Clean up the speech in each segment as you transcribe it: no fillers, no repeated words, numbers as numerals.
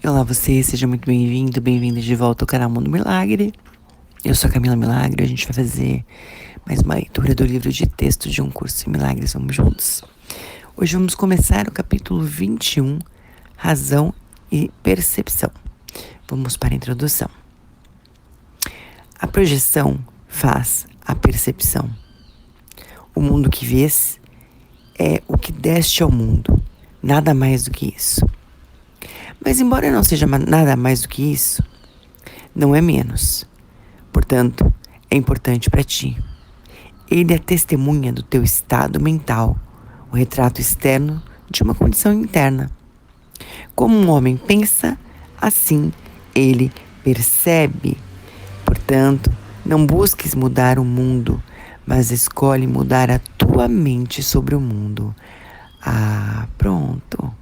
Olá você, seja muito bem-vindo, bem-vinda de volta ao canal Mundo Milagre. Eu sou a Camila Milagre, a gente vai fazer mais uma leitura do livro de texto de um curso em milagres, vamos juntos. Hoje vamos começar o capítulo 21, Razão e Percepção. Vamos para a introdução. A projeção faz a percepção. O mundo que vês é o que deste ao mundo, nada mais do que isso. Mas embora não seja nada mais do que isso, não é menos. Portanto, é importante para ti. Ele é testemunha do teu estado mental, o retrato externo de uma condição interna. Como um homem pensa, assim ele percebe. Portanto, não busques mudar o mundo, mas escolhe mudar a tua mente sobre o mundo. Pronto.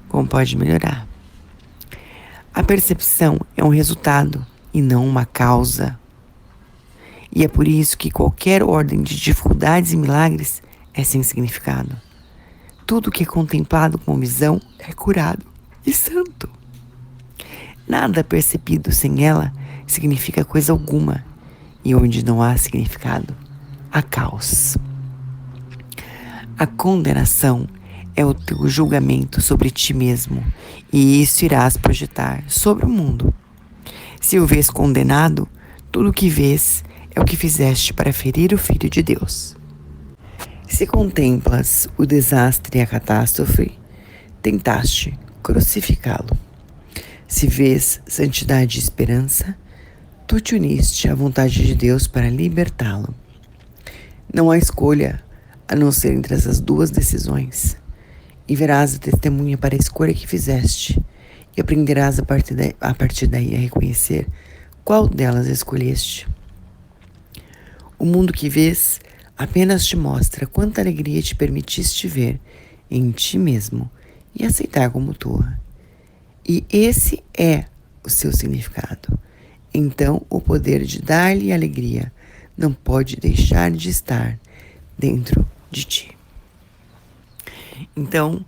Como pode melhorar? A percepção é um resultado e não uma causa. E é por isso que qualquer ordem de dificuldades e milagres é sem significado. Tudo que é contemplado com visão é curado e santo. Nada percebido sem ela significa coisa alguma. E onde não há significado, há caos. A condenação é o teu julgamento sobre ti mesmo, e isso irás projetar sobre o mundo. Se o vês condenado, tudo o que vês é o que fizeste para ferir o Filho de Deus. Se contemplas o desastre e a catástrofe, tentaste crucificá-lo. Se vês santidade e esperança, tu te uniste à vontade de Deus para libertá-lo. Não há escolha a não ser entre essas duas decisões. E verás a testemunha para a escolha que fizeste, e aprenderás a partir daí a reconhecer qual delas escolheste. O mundo que vês apenas te mostra quanta alegria te permitiste ver em ti mesmo e aceitar como tua. E esse é o seu significado. Então, o poder de dar-lhe alegria não pode deixar de estar dentro de ti. Então,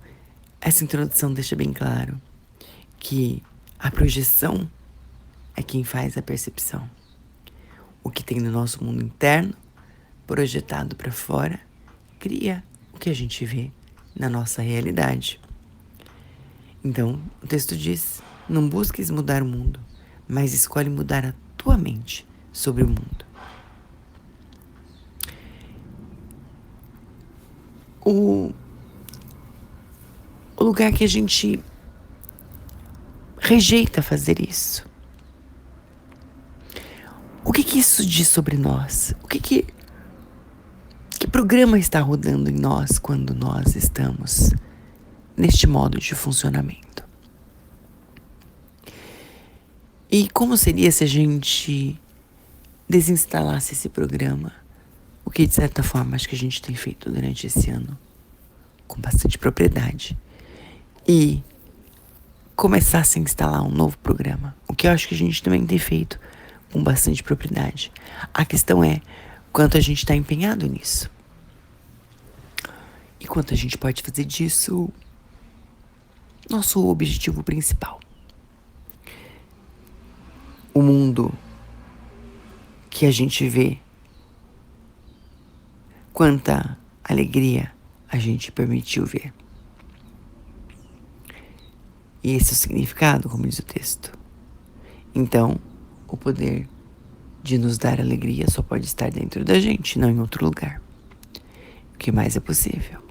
essa introdução deixa bem claro que a projeção é quem faz a percepção. O que tem no nosso mundo interno, projetado para fora, cria o que a gente vê na nossa realidade. Então, o texto diz: não busques mudar o mundo, mas escolhe mudar a tua mente sobre o mundo. O lugar que a gente rejeita fazer isso. O que isso diz sobre nós? Que programa está rodando em nós quando nós estamos neste modo de funcionamento? E como seria se a gente desinstalasse esse programa? O que, de certa forma, acho que a gente tem feito durante esse ano com bastante propriedade. E começasse a instalar um novo programa. O que eu acho que a gente também tem feito com bastante propriedade. A questão é quanto a gente está empenhado nisso. E quanto a gente pode fazer disso nosso objetivo principal. O mundo que a gente vê, quanta alegria a gente permitiu ver. E esse é o significado, como diz o texto. Então, o poder de nos dar alegria só pode estar dentro da gente, não em outro lugar. O que mais é possível?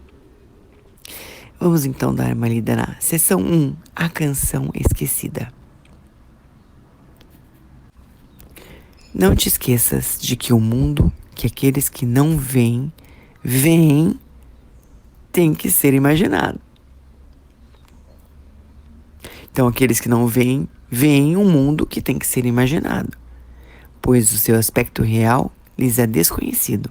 Vamos então dar uma lida na seção 1, a canção esquecida. Não te esqueças de que o mundo que aqueles que não veem, tem que ser imaginado. Então, aqueles que não veem um mundo que tem que ser imaginado, pois o seu aspecto real lhes é desconhecido.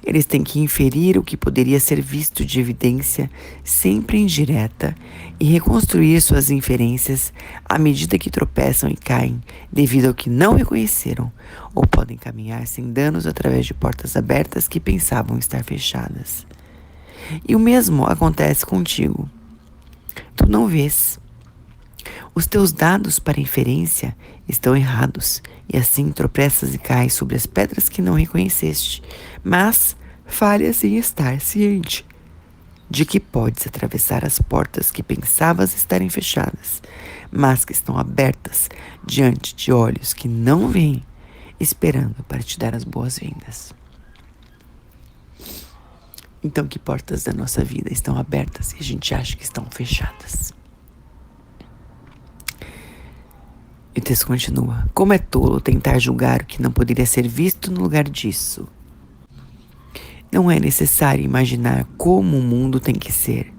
Eles têm que inferir o que poderia ser visto de evidência sempre indireta e reconstruir suas inferências à medida que tropeçam e caem devido ao que não reconheceram, ou podem caminhar sem danos através de portas abertas que pensavam estar fechadas. E o mesmo acontece contigo. tu não vês. Os teus dados para inferência estão errados, e assim tropeças e cais sobre as pedras que não reconheceste, mas falhas em estar ciente de que podes atravessar as portas que pensavas estarem fechadas, mas que estão abertas diante de olhos que não veem, esperando para te dar as boas-vindas. Então, que portas da nossa vida estão abertas e a gente acha que estão fechadas? E o texto continua: como é tolo tentar julgar o que não poderia ser visto no lugar disso. Não é necessário imaginar como o mundo tem que ser.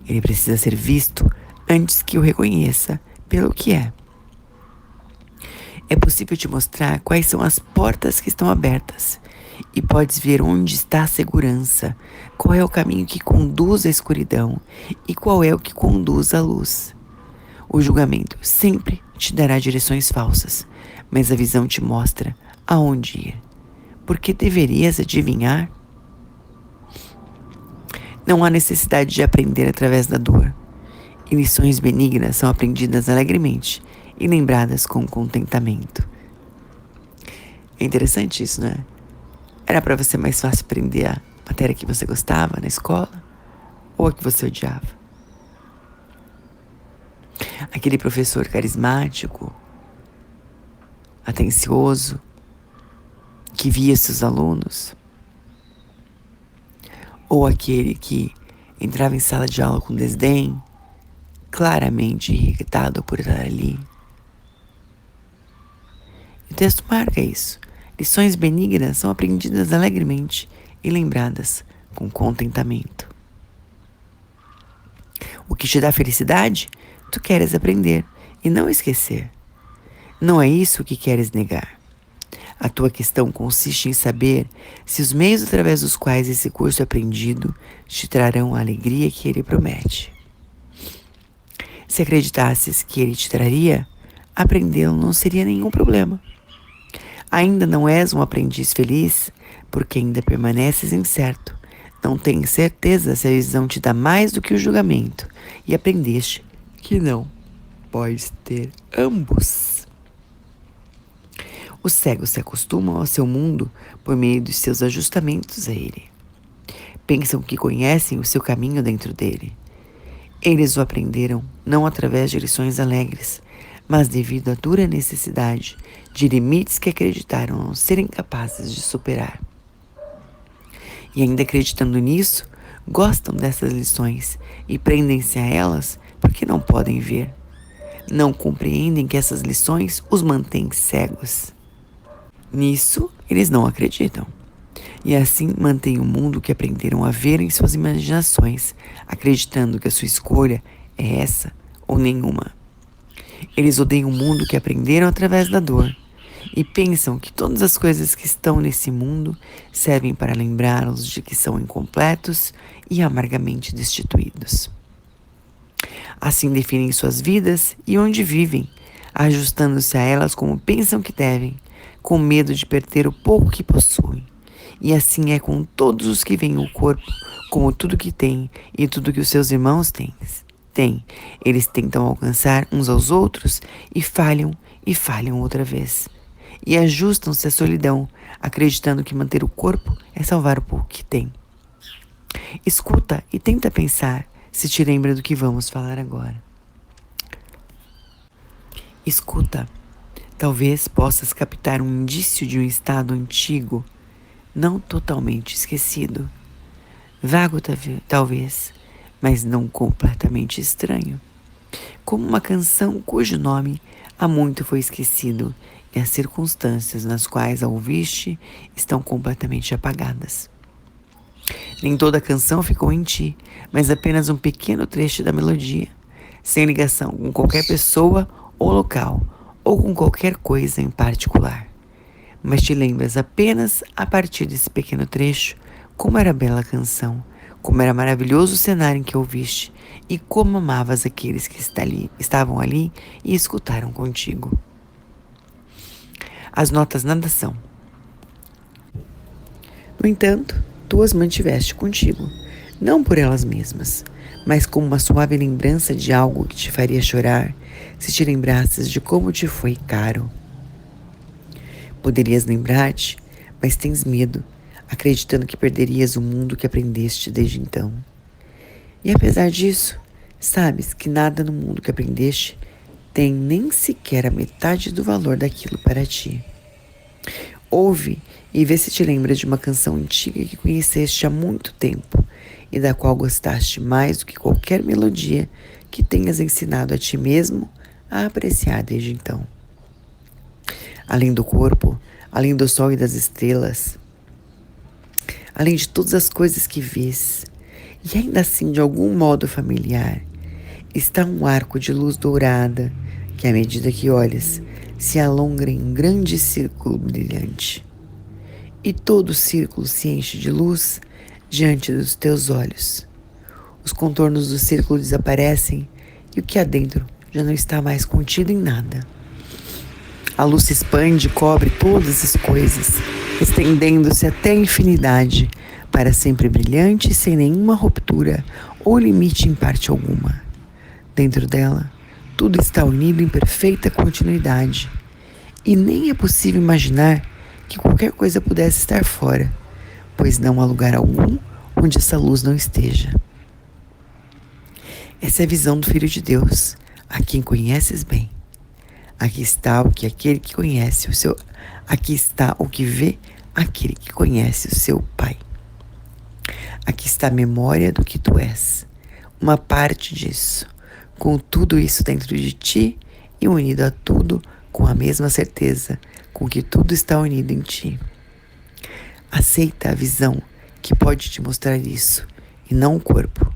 Ele precisa ser visto antes que o reconheça pelo que é. É possível te mostrar quais são as portas que estão abertas e podes ver onde está a segurança, qual é o caminho que conduz à escuridão e qual é o que conduz à luz. O julgamento sempre te dará direções falsas, mas a visão te mostra aonde ir. Porque deverias adivinhar? Não há necessidade de aprender através da dor. E lições benignas são aprendidas alegremente e lembradas com contentamento. É interessante isso, né? Era para você mais fácil aprender a matéria que você gostava na escola ou a que você odiava? Aquele professor carismático, atencioso, que via seus alunos? Ou aquele que entrava em sala de aula com desdém, claramente irritado por estar ali? O texto marca isso. Lições benignas são aprendidas alegremente e lembradas com contentamento. O que te dá felicidade, tu queres aprender e não esquecer. Não é isso que queres negar. A tua questão consiste em saber se os meios através dos quais esse curso é aprendido te trarão a alegria que ele promete. Se acreditasses que ele te traria, aprendê-lo não seria nenhum problema. Ainda não és um aprendiz feliz, porque ainda permaneces incerto. Não tens certeza se a visão te dá mais do que o julgamento, e aprendeste que não podes ter ambos. Os cegos se acostumam ao seu mundo por meio dos seus ajustamentos a ele. Pensam que conhecem o seu caminho dentro dele. Eles o aprenderam não através de lições alegres, mas devido à dura necessidade de limites que acreditaram não serem capazes de superar. E ainda acreditando nisso, gostam dessas lições e prendem-se a elas porque não podem ver. Não compreendem que essas lições os mantêm cegos. Nisso, eles não acreditam. E assim mantêm o mundo que aprenderam a ver em suas imaginações, acreditando que a sua escolha é essa ou nenhuma. Eles odeiam o mundo que aprenderam através da dor e pensam que todas as coisas que estão nesse mundo servem para lembrá-los de que são incompletos e amargamente destituídos. Assim definem suas vidas e onde vivem, ajustando-se a elas como pensam que devem, com medo de perder o pouco que possuem. E assim é com todos os que veem o corpo como tudo que têm e tudo que os seus irmãos têm. Eles tentam alcançar uns aos outros e falham outra vez. E ajustam-se à solidão, acreditando que manter o corpo é salvar o pouco que tem. Escuta e tenta pensar se te lembra do que vamos falar agora. Escuta. Talvez possas captar um indício de um estado antigo, não totalmente esquecido. Vago talvez, mas não completamente estranho. Como uma canção cujo nome há muito foi esquecido e as circunstâncias nas quais a ouviste estão completamente apagadas. Nem toda a canção ficou em ti, mas apenas um pequeno trecho da melodia, sem ligação com qualquer pessoa ou local, ou com qualquer coisa em particular. Mas te lembras apenas a partir desse pequeno trecho como era bela a canção, como era maravilhoso o cenário em que ouviste e como amavas aqueles que estavam ali e escutaram contigo. As notas nada são. No entanto, tu as mantiveste contigo, não por elas mesmas, mas como uma suave lembrança de algo que te faria chorar se te lembrasses de como te foi caro. Poderias lembrar-te, mas tens medo, acreditando que perderias o mundo que aprendeste desde então. E apesar disso, sabes que nada no mundo que aprendeste tem nem sequer a metade do valor daquilo para ti. Ouve e vê se te lembra de uma canção antiga que conheceste há muito tempo e da qual gostaste mais do que qualquer melodia que tenhas ensinado a ti mesmo a apreciar desde então. Além do corpo, além do sol e das estrelas, além de todas as coisas que vês, e ainda assim de algum modo familiar, está um arco de luz dourada que, à medida que olhas, se alonga em um grande círculo brilhante. E todo o círculo se enche de luz diante dos teus olhos. Os contornos do círculo desaparecem e o que há dentro já não está mais contido em nada. A luz se expande e cobre todas as coisas, estendendo-se até a infinidade, para sempre brilhante, sem nenhuma ruptura ou limite em parte alguma. Dentro dela, tudo está unido em perfeita continuidade, e nem é possível imaginar que qualquer coisa pudesse estar fora, pois não há lugar algum onde essa luz não esteja. Essa é a visão do Filho de Deus, a quem conheces bem. Aqui está o que aquele que conhece o seu... Aqui está o que vê aquele que conhece o seu Pai. Aqui está a memória do que tu és, uma parte disso, com tudo isso dentro de ti e unido a tudo com a mesma certeza com que tudo está unido em ti. Aceita a visão que pode te mostrar isso, e não o corpo.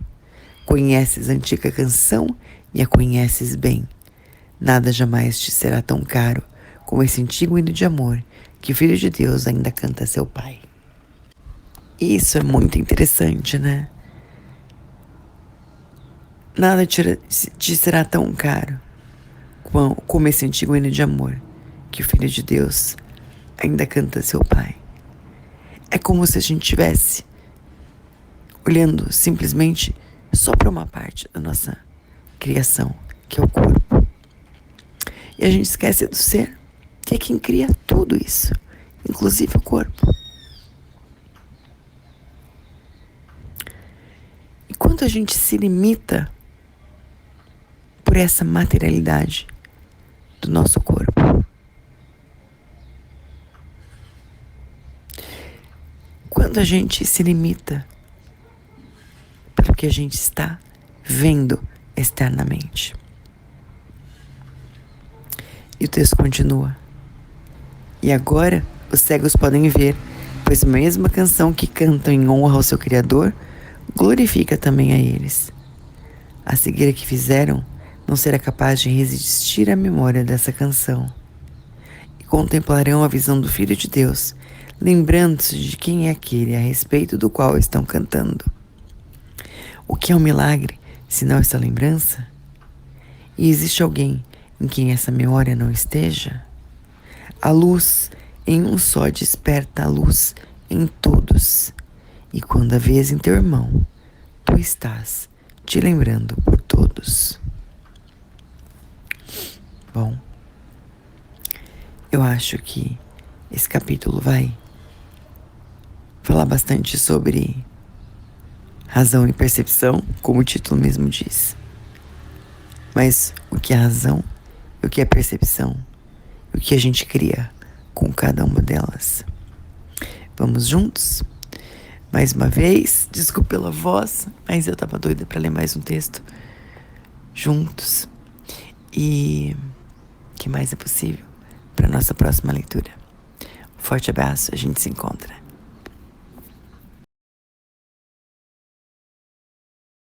Conheces a antiga canção e a conheces bem. Nada jamais te será tão caro como esse antigo hino de amor que o Filho de Deus ainda canta a seu Pai. Isso é muito interessante, né? Nada te será tão caro como esse antigo hino de amor que o Filho de Deus ainda canta a seu Pai. É como se a gente estivesse olhando simplesmente só para uma parte da nossa criação, que é o corpo. E a gente esquece do ser, que é quem cria tudo isso, inclusive o corpo. E quando a gente se limita por essa materialidade do nosso corpo, quando a gente se limita pelo que a gente está vendo externamente. E o texto continua. E agora os cegos podem ver, pois a mesma canção que cantam em honra ao seu Criador, glorifica também a eles. A cegueira que fizeram não será capaz de resistir à memória dessa canção. E contemplarão a visão do Filho de Deus, lembrando-se de quem é aquele a respeito do qual estão cantando. O que é um milagre, se não essa lembrança? E existe alguém em quem essa memória não esteja? A luz em um só desperta a luz em todos. E quando a vês em teu irmão, tu estás te lembrando por todos. Bom, eu acho que esse capítulo vai falar bastante sobre razão e percepção, como o título mesmo diz. Mas o que é razão, o que é percepção, o que a gente cria com cada uma delas. Vamos juntos? Mais uma vez, desculpe pela voz, mas eu tava doida para ler mais um texto juntos. E o que mais é possível para nossa próxima leitura? Um forte abraço, a gente se encontra.